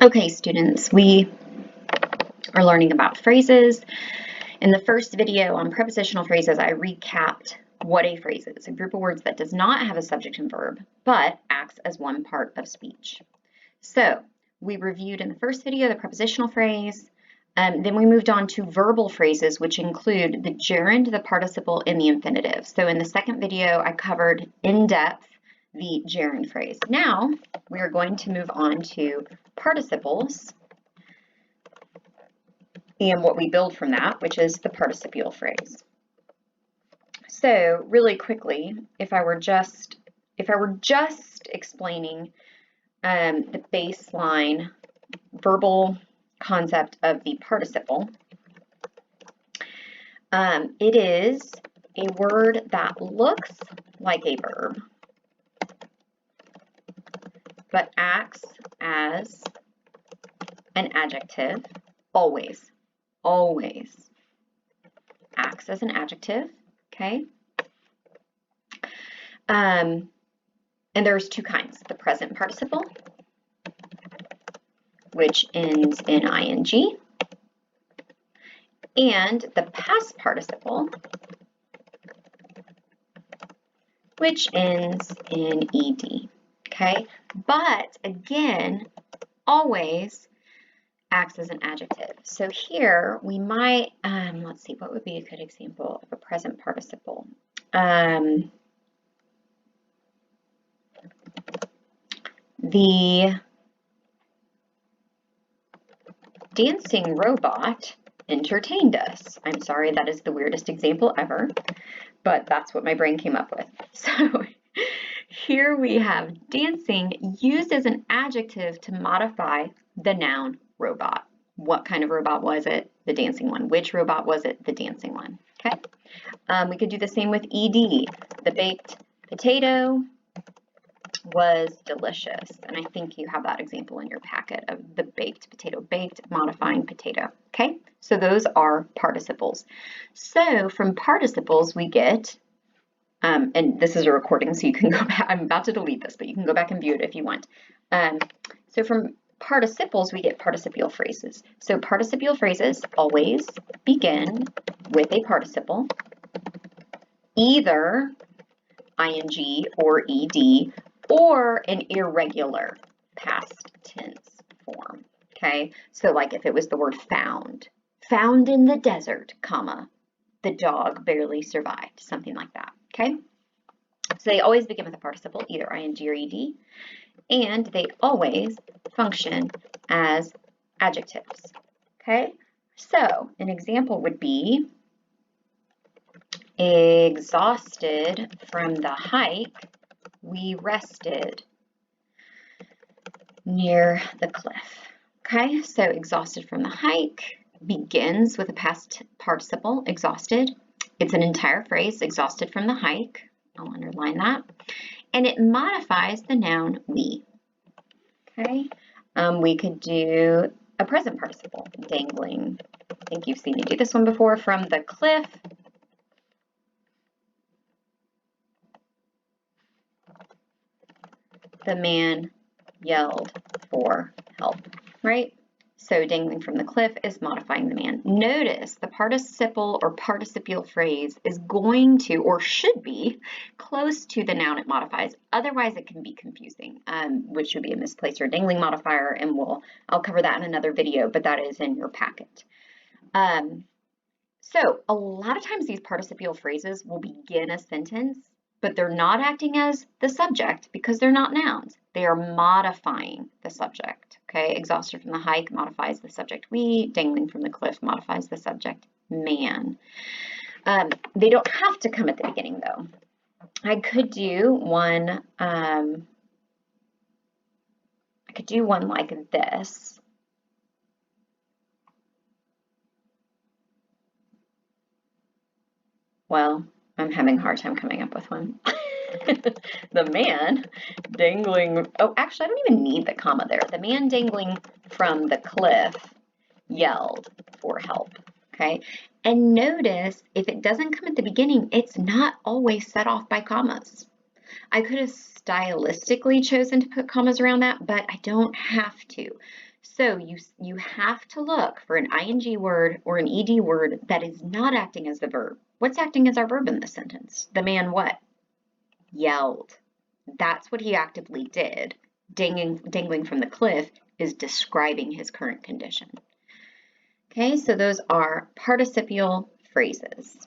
Okay, students, we are learning about phrases. In the first video on prepositional phrases, I recapped what a phrase is, a group of words that does not have a subject and verb, but acts as one part of speech. So we reviewed in the first video the prepositional phrase, then we moved on to verbal phrases, which include the gerund, the participle, and the infinitive. So in the second video, I covered in depth the gerund phrase. Now we are going to move on to participles and what we build from that, which is the participial phrase. So really quickly, if I were just explaining the baseline verbal concept of the participle, it is a word that looks like a verb, but acts as an adjective, always acts as an adjective, okay? And there's two kinds, the present participle, which ends in ing, and the past participle, which ends in ed, okay? But again, always acts as an adjective. So here we might, let's see, what would be a good example of a present participle? The dancing robot entertained us. I'm sorry, that is the weirdest example ever, but that's what my brain came up with. So here we have dancing used as an adjective to modify the noun robot. What kind of robot was it? The dancing one. Which robot was it? The dancing one. Okay. We could do the same with ed. The baked potato was delicious. And I think you have that example in your packet of the baked potato. Baked, modifying potato. Okay. So those are participles. So from participles we get, and this is a recording so you can go back, I'm about to delete this, but you can go back and view it if you want. So from participles, we get participial phrases. So participial phrases always begin with a participle, either ing or ed, or an irregular past tense form, okay? So like if it was the word found in the desert, comma, the dog barely survived, something like that, okay? So they always begin with a participle, either ing or ed, and they always function as adjectives, okay? So an example would be exhausted from the hike, we rested near the cliff, okay? So exhausted from the hike begins with a past participle, exhausted. It's an entire phrase, exhausted from the hike. I'll underline that. And it modifies the noun we, okay? We could do a present participle, dangling. I think you've seen me do this one before. From the cliff, the man yelled for help, right? So dangling from the cliff is modifying the man. Notice the participle or participial phrase is going to or should be close to the noun it modifies. Otherwise, it can be confusing, which would be a misplaced or dangling modifier, and I'll cover that in another video, but that is in your packet. So a lot of times these participial phrases will begin a sentence, but they're not acting as the subject because they're not nouns. They are modifying the subject, okay? Exhausted from the hike modifies the subject we, dangling from the cliff modifies the subject man. They don't have to come at the beginning though. I could do one like this. Well, I'm having a hard time coming up with one. The man dangling, oh, actually, I don't even need the comma there. The man dangling from the cliff yelled for help, okay? And notice if it doesn't come at the beginning, it's not always set off by commas. I could have stylistically chosen to put commas around that, but I don't have to. So you have to look for an ing word or an ed word that is not acting as the verb. What's acting as our verb in this sentence? The man what? Yelled. That's what he actively did. Dangling from the cliff is describing his current condition. Okay, so those are participial phrases.